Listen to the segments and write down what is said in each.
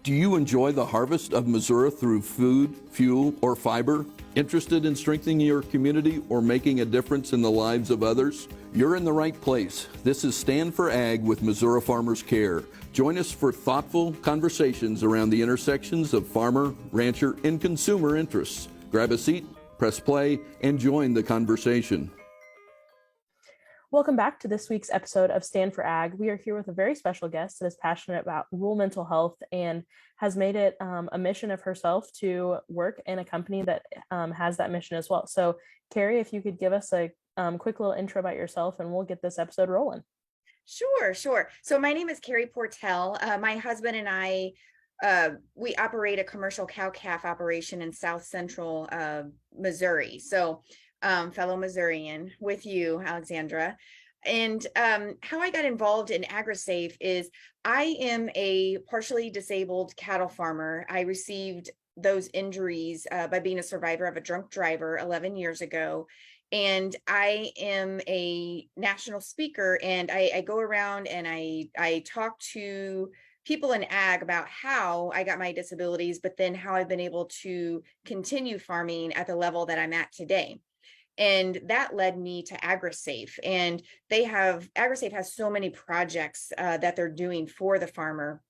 Do you enjoy the harvest of Missouri through food, fuel, or fiber? Interested in strengthening your community or making a difference in the lives of others? You're in the right place. This is Stand for Ag with Missouri Farmers Care. Join us for thoughtful conversations around the intersections of farmer, rancher, and consumer interests. Grab a seat, press play, and join the conversation. Welcome back to this week's episode of Stand for Ag. We are here with a very special guest that is passionate about rural mental health and has made it a mission of herself to work in a company that has that mission as well. So, Carrie, if you could give us a quick little intro about yourself and we'll get this episode rolling. Sure. So my name is Carrie Portell. My husband and I, we operate a commercial cow-calf operation in South Central Missouri. So fellow Missourian with you, Alexandra. And how I got involved in AgriSafe is I am a partially disabled cattle farmer. I received those injuries by being a survivor of a drunk driver 11 years ago. And I am a national speaker, and I go around and I talk to people in ag about how I got my disabilities, but then how I've been able to continue farming at the level that I'm at today. And that led me to AgriSafe. And AgriSafe has so many projects that they're doing for the farmer.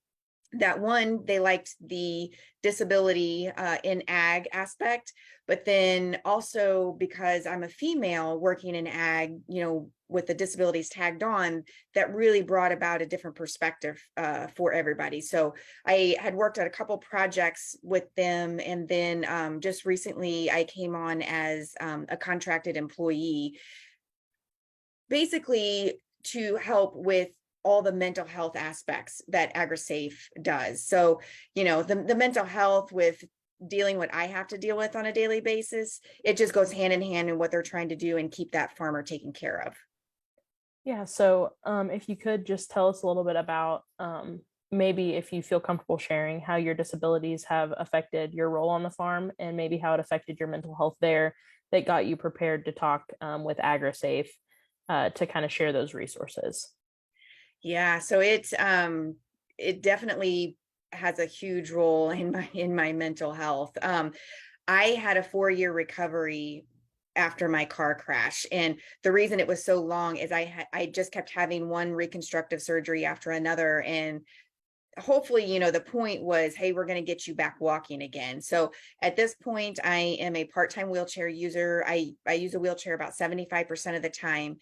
That one, they liked the disability in ag aspect, but then also because I'm a female working in ag, with the disabilities tagged on, that really brought about a different perspective for everybody. So I had worked at a couple projects with them, and then just recently I came on as a contracted employee, basically to help with all the mental health aspects that AgriSafe does. So, the mental health with dealing what I have to deal with on a daily basis, it just goes hand in hand in what they're trying to do and keep that farmer taken care of. Yeah, so if you could just tell us a little bit about maybe if you feel comfortable sharing how your disabilities have affected your role on the farm and maybe how it affected your mental health there that got you prepared to talk with AgriSafe to kind of share those resources. Yeah, so it definitely has a huge role in my mental health. I had a 4-year recovery after my car crash, and the reason it was so long is I just kept having one reconstructive surgery after another, and hopefully, the point was, hey, we're going to get you back walking again. So at this point, I am a part-time wheelchair user. I use a wheelchair about 75% of the time,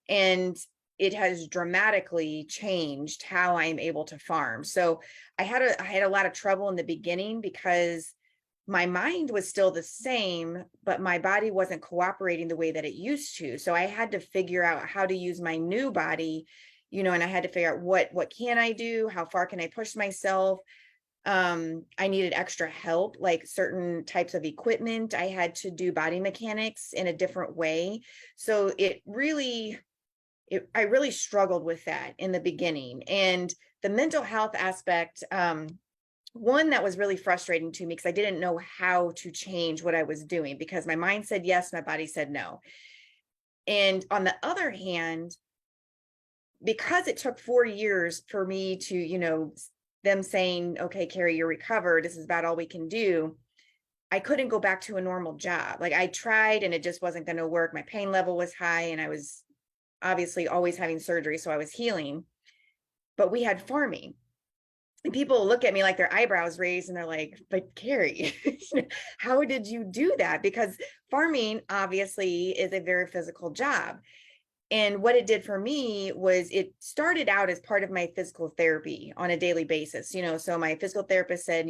and it has dramatically changed how I'm able to farm. So I had a lot of trouble in the beginning because my mind was still the same, but my body wasn't cooperating the way that it used to. So I had to figure out how to use my new body, and I had to figure out what can I do? How far can I push myself? I needed extra help, like certain types of equipment. I had to do body mechanics in a different way. So I really struggled with that in the beginning. And the mental health aspect, one that was really frustrating to me because I didn't know how to change what I was doing because my mind said yes, my body said no. And on the other hand, because it took 4 years for me to, them saying, okay, Carrie, you're recovered, this is about all we can do, I couldn't go back to a normal job. Like I tried and it just wasn't going to work. My pain level was high and I was obviously always having surgery, so I was healing, but we had farming. And people look at me like their eyebrows raised and they're like, but Carrie, how did you do that? Because farming obviously is a very physical job. And what it did for me was it started out as part of my physical therapy on a daily basis. So my physical therapist said,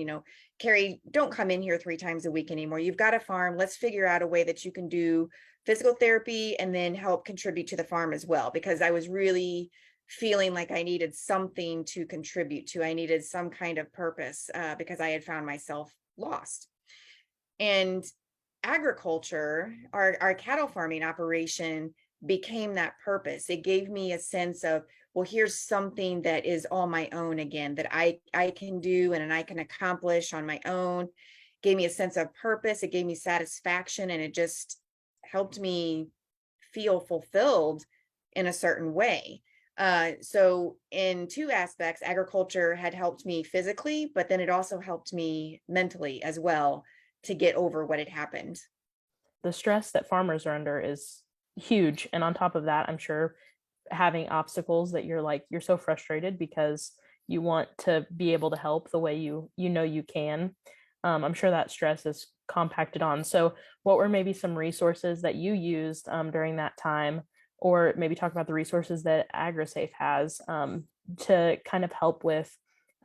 Carrie, don't come in here 3 times a week anymore. You've got a farm. Let's figure out a way that you can do physical therapy and then help contribute to the farm as well, because I was really feeling like I needed something to contribute to. I needed some kind of purpose because I had found myself lost. And agriculture, our cattle farming operation, became that purpose. It gave me a sense of, well, here's something that is all my own again, that I can do and I can accomplish on my own. Gave me a sense of purpose. It gave me satisfaction, and it just helped me feel fulfilled in a certain way. So in two aspects, agriculture had helped me physically, but then it also helped me mentally as well to get over what had happened. The stress that farmers are under is huge. And on top of that, I'm sure having obstacles that you're so frustrated because you want to be able to help the way you know you can. I'm sure that stress is compacted on. So what were maybe some resources that you used during that time, or maybe talk about the resources that AgriSafe has to kind of help with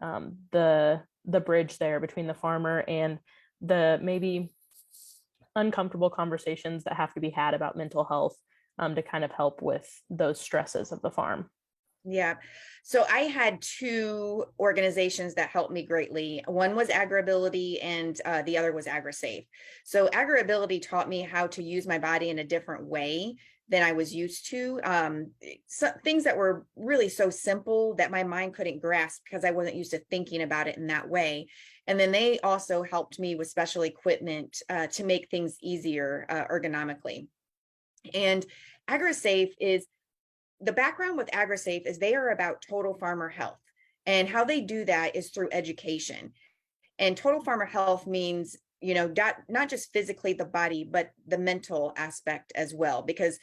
the bridge there between the farmer and the maybe uncomfortable conversations that have to be had about mental health to kind of help with those stresses of the farm. Yeah. So I had two organizations that helped me greatly. One was AgriAbility and the other was AgriSafe. So AgriAbility taught me how to use my body in a different way than I was used to. Things that were really so simple that my mind couldn't grasp because I wasn't used to thinking about it in that way. And then they also helped me with special equipment to make things easier ergonomically. And AgriSafe is the background with AgriSafe is they are about total farmer health. And how they do that is through education. And total farmer health means, not just physically the body, but the mental aspect as well, because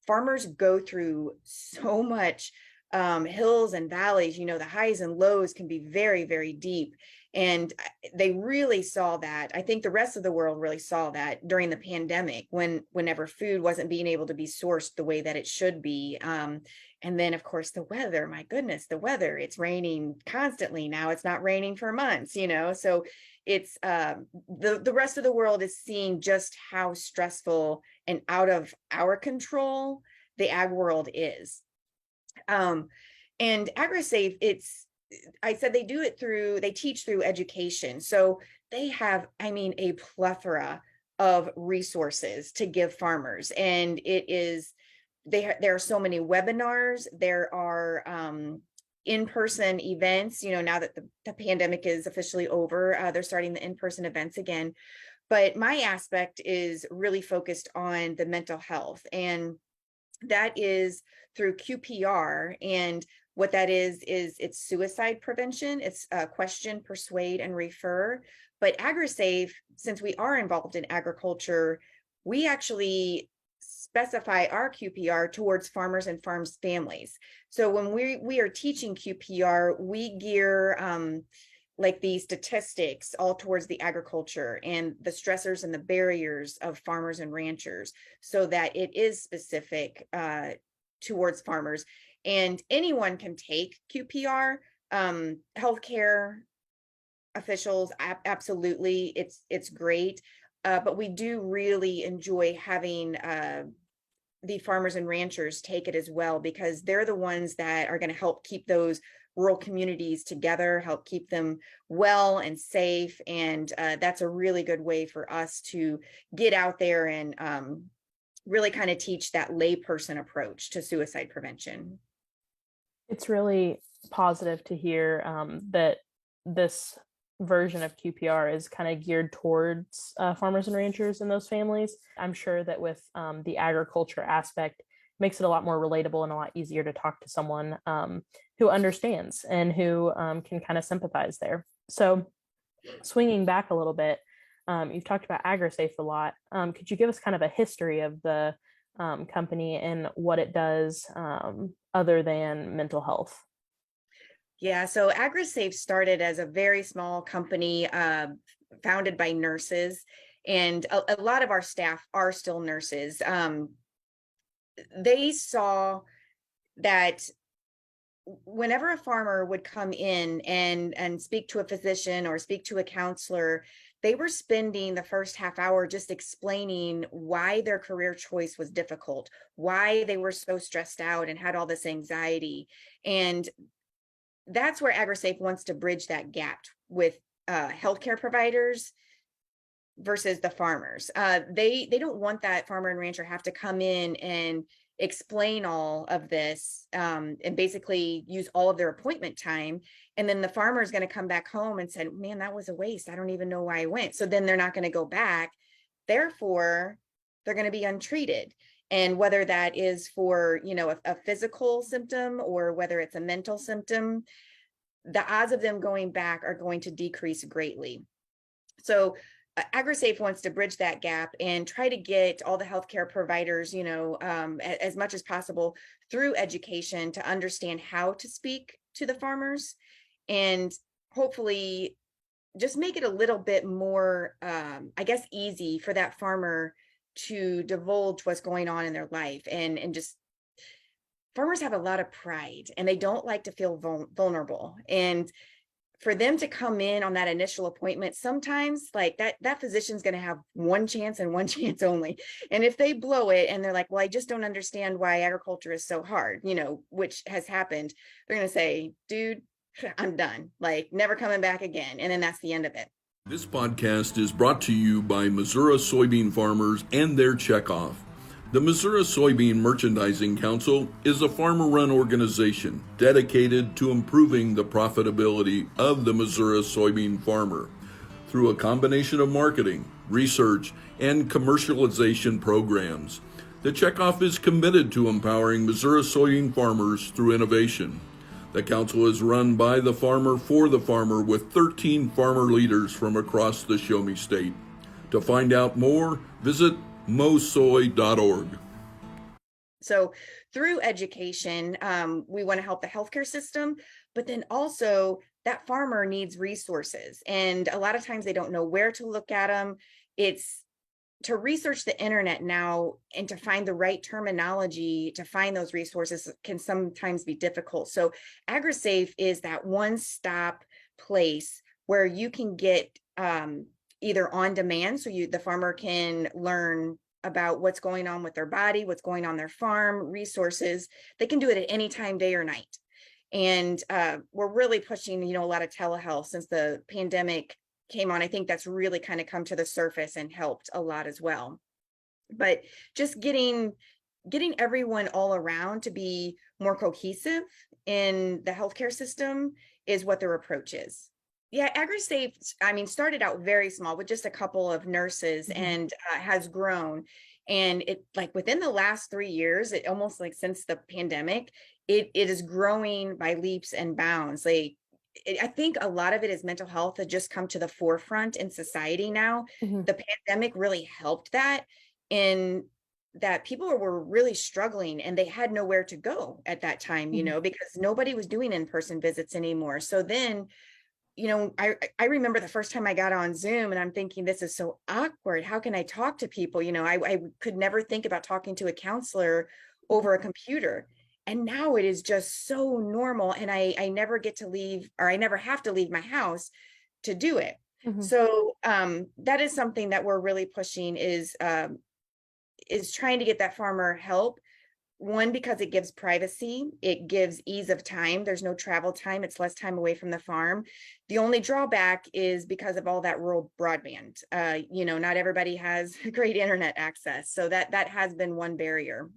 farmers go through so much hills and valleys. The highs and lows can be very, very deep. And they really saw that. I think the rest of the world really saw that during the pandemic whenever food wasn't being able to be sourced the way that it should be. And then, of course, the weather, my goodness, the weather, it's raining constantly. Now it's not raining for months, so it's the rest of the world is seeing just how stressful and out of our control the ag world is. And AgriSafe, I said they teach through education. So they have, a plethora of resources to give farmers. And there are so many webinars, there are in-person events, now that the pandemic is officially over, they're starting the in-person events again. But my aspect is really focused on the mental health, and that is through QPR. And what that is it's suicide prevention. It's question, persuade, and refer. But AgriSafe, since we are involved in agriculture, we actually specify our QPR towards farmers and farms families. So when we are teaching QPR, we gear like the statistics all towards the agriculture and the stressors and the barriers of farmers and ranchers, so that it is specific towards farmers. And anyone can take QPR, healthcare officials, absolutely, it's great. But we do really enjoy having the farmers and ranchers take it as well, because they're the ones that are going to help keep those rural communities together, help keep them well and safe. And that's a really good way for us to get out there and really kind of teach that layperson approach to suicide prevention. It's really positive to hear that this version of QPR is kind of geared towards farmers and ranchers and those families. I'm sure that with the agriculture aspect, makes it a lot more relatable and a lot easier to talk to someone who understands and who can kind of sympathize there. So swinging back a little bit, you've talked about AgriSafe a lot. Could you give us kind of a history of the company and what it does other than mental health? Yeah, so AgriSafe started as a very small company founded by nurses, and a lot of our staff are still nurses. They saw that whenever a farmer would come in and speak to a physician or speak to a counselor, they were spending the first half hour just explaining why their career choice was difficult, why they were so stressed out and had all this anxiety. And that's where AgriSafe wants to bridge that gap with healthcare providers versus the farmers. They don't want that farmer and rancher have to come in and explain all of this and basically use all of their appointment time. And then the farmer is going to come back home and say, man, that was a waste. I don't even know why I went. So then they're not going to go back. Therefore, they're going to be untreated. And whether that is for, a physical symptom or whether it's a mental symptom, the odds of them going back are going to decrease greatly. So AgriSafe wants to bridge that gap and try to get all the healthcare providers, as much as possible through education to understand how to speak to the farmers, and hopefully just make it a little bit more, I guess, easy for that farmer to divulge what's going on in their life. And just, farmers have a lot of pride and they don't like to feel vulnerable. And for them to come in on that initial appointment, sometimes like that physician's going to have one chance and one chance only. And if they blow it and they're like, well, I just don't understand why agriculture is so hard, which has happened, they're going to say, dude, I'm done, like never coming back again. And then that's the end of it. This podcast is brought to you by Missouri soybean farmers and their checkoff. The Missouri Soybean Merchandising Council is a farmer-run organization dedicated to improving the profitability of the Missouri soybean farmer through a combination of marketing, research, and commercialization programs. The checkoff is committed to empowering Missouri soybean farmers through innovation. The council is run by the farmer for the farmer with 13 farmer leaders from across the Show Me State. To find out more, visit mosoy.org. So through education, we want to help the healthcare system, but then also that farmer needs resources. And a lot of times they don't know where to look at them. It's to research the internet now and to find the right terminology to find those resources can sometimes be difficult. So AgriSafe is that one-stop place where you can get either on demand, so the farmer can learn about what's going on with their body, what's going on their farm, resources. They can do it at any time, day or night. And we're really pushing, a lot of telehealth since the pandemic came on. I think that's really kind of come to the surface and helped a lot as well. But just getting everyone all around to be more cohesive in the healthcare system is what their approach is. Yeah, AgriSafe, started out very small with just a couple of nurses and has grown. And it, like within the last 3 years, it almost like since the pandemic, it is growing by leaps and bounds. I think a lot of it is mental health that just come to the forefront in society now. The pandemic really helped that, in that people were really struggling and they had nowhere to go at that time, because nobody was doing in-person visits anymore. So then, I remember the first time I got on Zoom and I'm thinking, this is so awkward. How can I talk to people? I could never think about talking to a counselor over a computer. And now it is just so normal. And I never get to leave, or I never have to leave my house to do it. So that is something that we're really pushing is trying to get that farmer help. One, because it gives privacy, it gives ease of time. There's no travel time. It's less time away from the farm. The only drawback is because of all that rural broadband. Not everybody has great internet access. So that has been one barrier.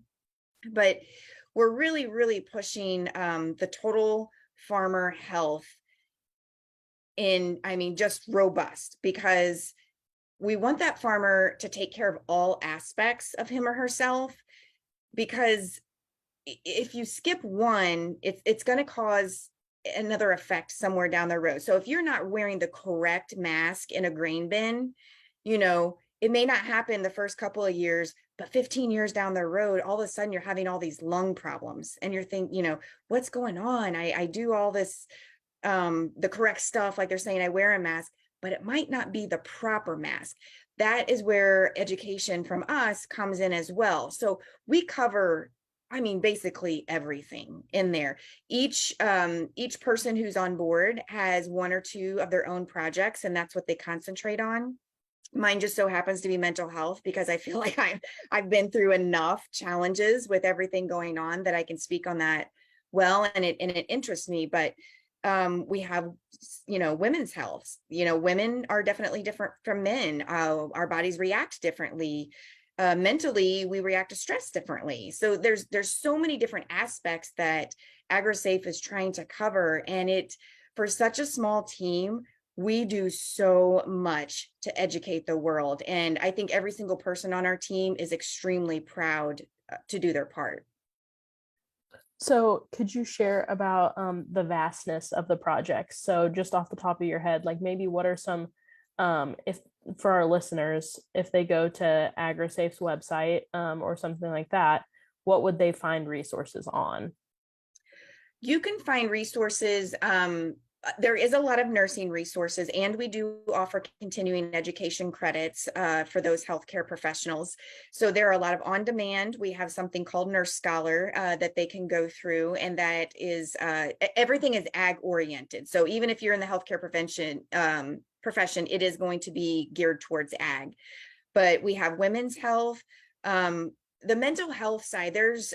But we're really, really pushing the total farmer health just robust, because we want that farmer to take care of all aspects of him or herself. Because if you skip one, it's going to cause another effect somewhere down the road. So if you're not wearing the correct mask in a grain bin, it may not happen the first couple of years, but 15 years down the road, all of a sudden you're having all these lung problems and you're thinking, what's going on? I do all this, the correct stuff, like they're saying I wear a mask, but it might not be the proper mask. That is where education from us comes in as well. So we cover, basically everything in there. Each person who's on board has one or two of their own projects, and that's what they concentrate on. Mine just so happens to be mental health, because I feel like I've been through enough challenges with everything going on that I can speak on that well, and it interests me. But we have, women's health. Women are definitely different from men. Our bodies react differently. Mentally, we react to stress differently. So there's so many different aspects that AgriSafe is trying to cover. And for such a small team, we do so much to educate the world. And I think every single person on our team is extremely proud to do their part. So could you share about the vastness of the project? So just off the top of your head, like maybe what are some, if for our listeners, if they go to AgriSafe's website or something like that, what would they find resources on? You can find resources. There is a lot of nursing resources, and we do offer continuing education credits for those healthcare professionals. So there are a lot of on demand. We have something called Nurse Scholar that they can go through, and that is everything is ag oriented. So even if you're in the healthcare profession, it is going to be geared towards ag. But we have women's health. The mental health side, there's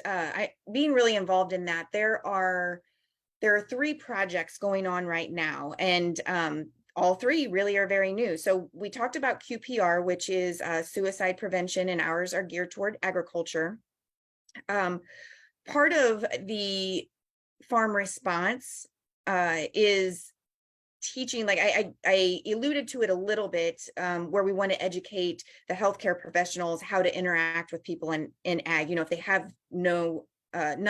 being really involved in that. There are 3 projects going on right now, and all 3 really are very new. So we talked about QPR, which is suicide prevention, and ours are geared toward agriculture. Part of the farm response is teaching, like I alluded to it a little bit, where we want to educate the healthcare professionals how to interact with people in ag, if they have none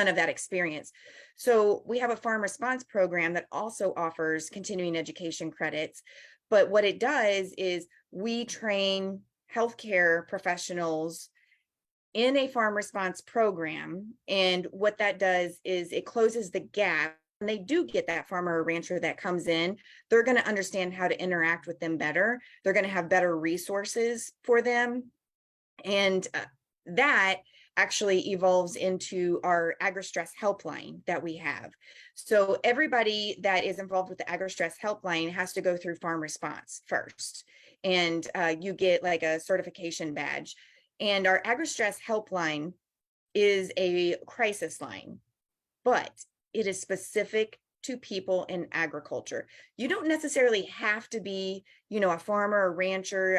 of that experience. So we have a farm response program that also offers continuing education credits. But what it does is we train healthcare professionals in a farm response program. And what that does is it closes the gap. When they do get that farmer or rancher that comes in, they're going to understand how to interact with them better. They're going to have better resources for them. And that actually evolves into our AgriStress helpline that we have. So everybody that is involved with the AgriStress helpline has to go through farm response first. And you get like a certification badge. And our AgriStress helpline is a crisis line, but it is specific to people in agriculture. You don't necessarily have to be, a farmer or rancher.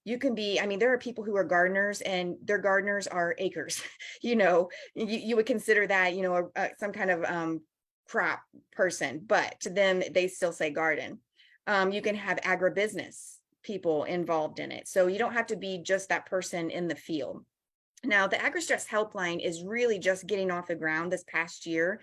You can be, there are people who are gardeners, and their gardeners are acres. You would consider that, some kind of crop person, but to them, they still say garden. You can have agribusiness people involved in it. So you don't have to be just that person in the field. Now, the AgriStress helpline is really just getting off the ground this past year.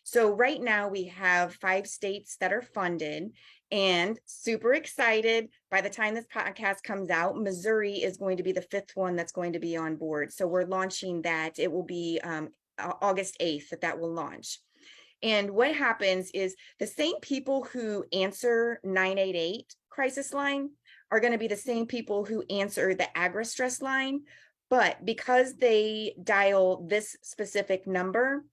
So right now we have 5 states that are funded, and super excited. By the time this podcast comes out, Missouri is going to be the 5th one that's going to be on board. So we're launching that. It will be August 8th that will launch. And what happens is the same people who answer 988 crisis line are going to be the same people who answer the AgriStress line. But because they dial this specific number,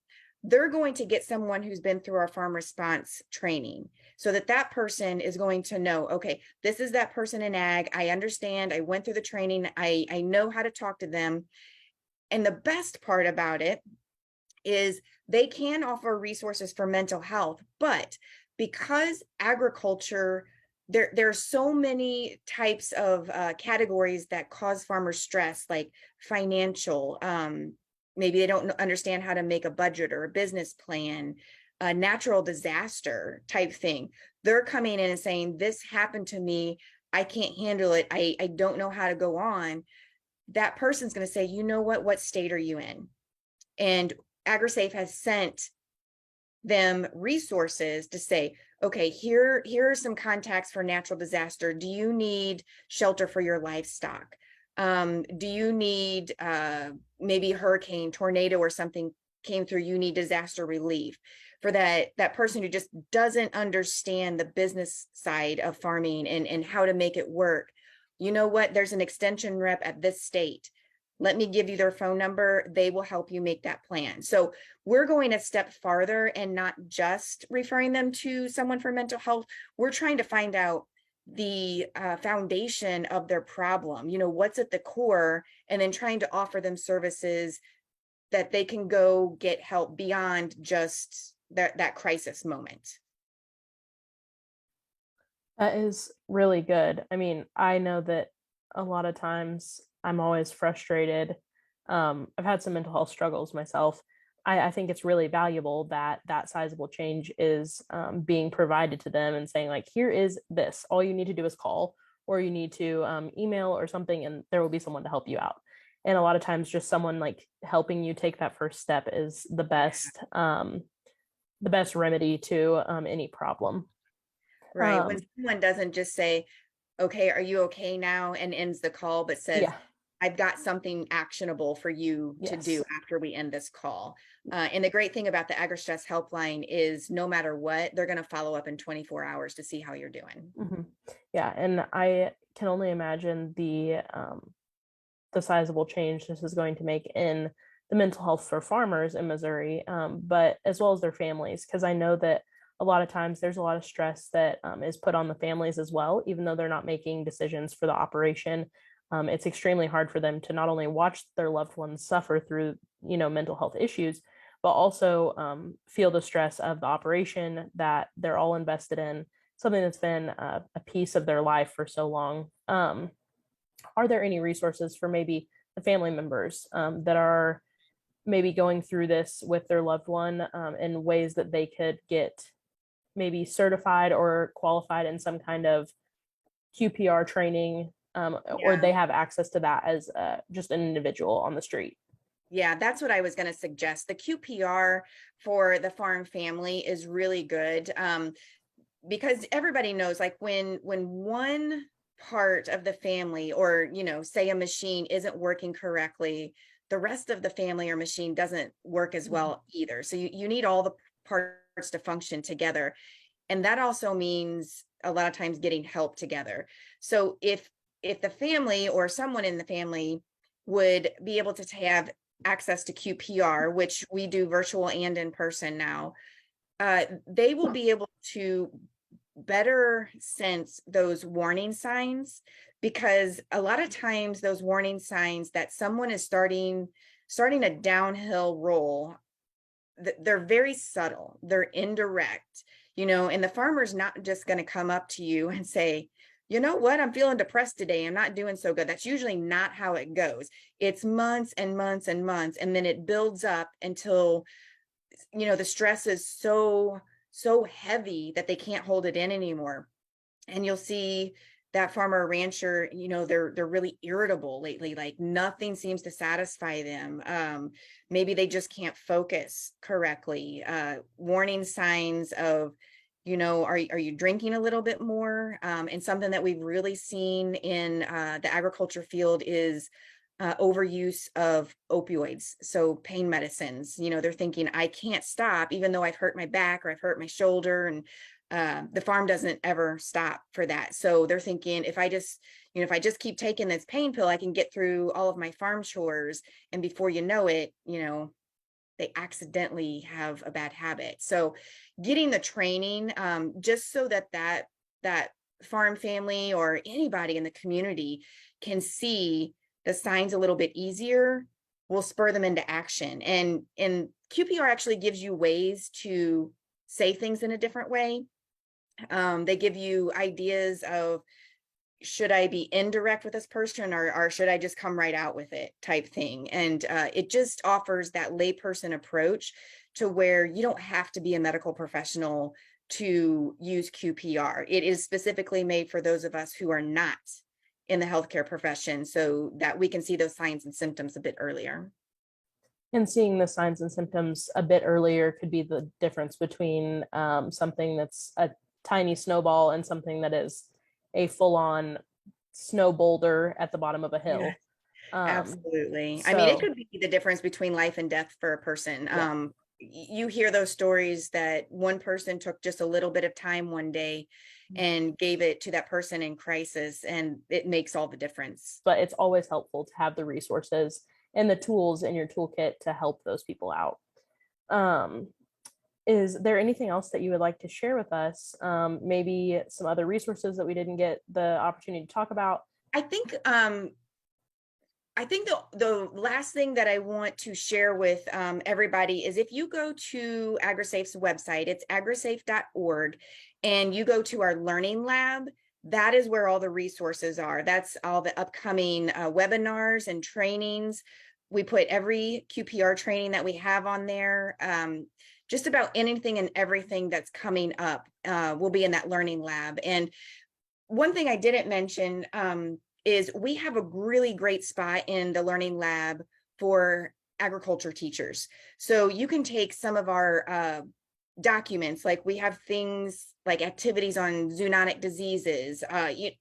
they're going to get someone who's been through our farm response training, so that person is going to know, okay, this is that person in ag. I understand. I went through the training. I know how to talk to them. And the best part about it is they can offer resources for mental health, but because agriculture, there are so many types of categories that cause farmers stress, like financial, maybe they don't understand how to make a budget or a business plan, a natural disaster type thing. They're coming in and saying, this happened to me. I can't handle it. I don't know how to go on. That person's going to say, you know what state are you in? And AgriSafe has sent them resources to say, okay, here are some contacts for natural disaster. Do you need shelter for your livestock? Do you need maybe hurricane, tornado, or something came through, you need disaster relief? For that person who just doesn't understand the business side of farming and how to make it work. You know what? There's an extension rep at this state. Let me give you their phone number. They will help you make that plan. So we're going a step farther and not just referring them to someone for mental health. We're trying to find out the foundation of their problem, what's at the core, and then trying to offer them services that they can go get help beyond just that crisis moment. That is really good. I know that a lot of times I'm always frustrated. I've had some mental health struggles myself. I think it's really valuable that sizable change is being provided to them and saying, like, here is this. All you need to do is call, or you need to email or something, and there will be someone to help you out. And a lot of times just someone like helping you take that first step is the best remedy to any problem. Right. When someone doesn't just say, okay, are you okay now? And ends the call, but says, Yeah. I've got something actionable for you to do Yes. after we end this call. And the great thing about the AgriStress helpline is no matter what, they're going to follow up in 24 hours to see how you're doing. Mm-hmm. Yeah. And I can only imagine the sizable change this is going to make in the mental health for farmers in Missouri, but as well as their families, because I know that a lot of times there's a lot of stress that is put on the families as well, even though they're not making decisions for the operation. It's extremely hard for them to not only watch their loved ones suffer through, mental health issues, but also feel the stress of the operation that they're all invested in, something that's been a piece of their life for so long. Are there any resources for maybe the family members that are maybe going through this with their loved one in ways that they could get maybe certified or qualified in some kind of QPR training, or Yeah. they have access to that as just an individual on the street? Yeah, that's what I was going to suggest. The QPR for the farm family is really good, because everybody knows, like when one part of the family, or say a machine isn't working correctly, the rest of the family or machine doesn't work as well either. So you need all the parts to function together. And that also means a lot of times getting help together. So if the family or someone in the family would be able to have access to QPR, which we do virtual and in person now, they will be able to better sense those warning signs, because a lot of times those warning signs that someone is starting a downhill roll, they're very subtle, they're indirect, and the farmer's not just going to come up to you and say, you know what, I'm feeling depressed today, I'm not doing so good. That's usually not how it goes. It's months and months and months, and then it builds up until the stress is so heavy that they can't hold it in anymore. And you'll see that farmer or rancher, they're really irritable lately, like nothing seems to satisfy them. Maybe they just can't focus correctly. Warning signs of, are you drinking a little bit more? And something that we've really seen in the agriculture field is overuse of opioids, so pain medicines. They're thinking, I can't stop, even though I've hurt my back or I've hurt my shoulder, and the farm doesn't ever stop for that. So they're thinking, if I just keep taking this pain pill, I can get through all of my farm chores. And before you know it, they accidentally have a bad habit. So getting the training, just so that farm family or anybody in the community can see the signs a little bit easier, will spur them into action. And QPR actually gives you ways to say things in a different way. They give you ideas of, should I be indirect with this person, or should I just come right out with it, type thing. And it just offers that layperson approach to where you don't have to be a medical professional to use QPR. It is specifically made for those of us who are not in the healthcare profession, so that we can see those signs and symptoms a bit earlier. And seeing the signs and symptoms a bit earlier could be the difference between something that's a tiny snowball and something that is a full-on snow boulder at the bottom of a hill. Yeah, absolutely. I mean, it So could be the difference between life and death for a person. yeah, You hear those stories that one person took just a little bit of time one day and gave it to that person in crisis, and it makes all the difference. but it's always helpful to have the resources and the tools in your toolkit to help those people out. Um, is there anything else that you would like to share with us? Maybe some other resources that we didn't get the opportunity to talk about? I think the last thing that I want to share with everybody is, if you go to AgriSafe's website, it's agrisafe.org, and you go to our learning lab, that is where all the resources are. That's all the upcoming webinars and trainings. We put every QPR training that we have on there. Just about anything and everything that's coming up will be in that learning lab. And one thing I didn't mention, is we have a really great spot in the Learning Lab for agriculture teachers. So you can take some of our documents, like we have things like activities on zoonotic diseases, PPE,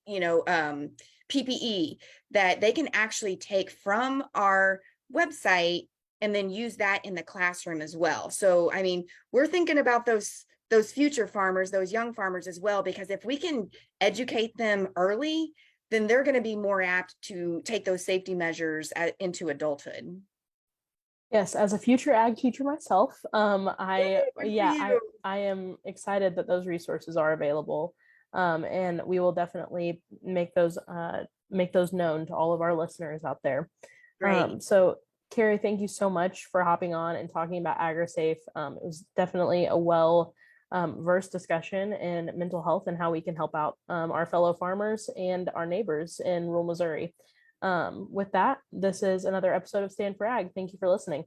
that they can actually take from our website and then use that in the classroom as well. So, I mean, we're thinking about those future farmers, those young farmers as well, because if we can educate them early, then they're going to be more apt to take those safety measures into adulthood. Yes, as a future ag teacher myself, I Yay, am excited that those resources are available, and we will definitely make those known to all of our listeners out there. Great. So, Carrie, thank you so much for hopping on and talking about AgriSafe. It was definitely a versed discussion in mental health and how we can help out our fellow farmers and our neighbors in rural Missouri. With that, this is another episode of Stand for Ag. Thank you for listening.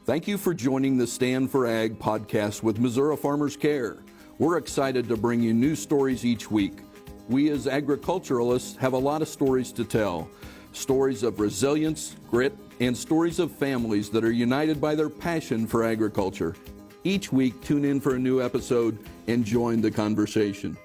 Thank you for joining the Stand for Ag podcast with Missouri Farmers Care. We're excited to bring you new stories each week. We as agriculturalists have a lot of stories to tell. Stories of resilience, grit, and stories of families that are united by their passion for agriculture. Each week, tune in for a new episode and join the conversation.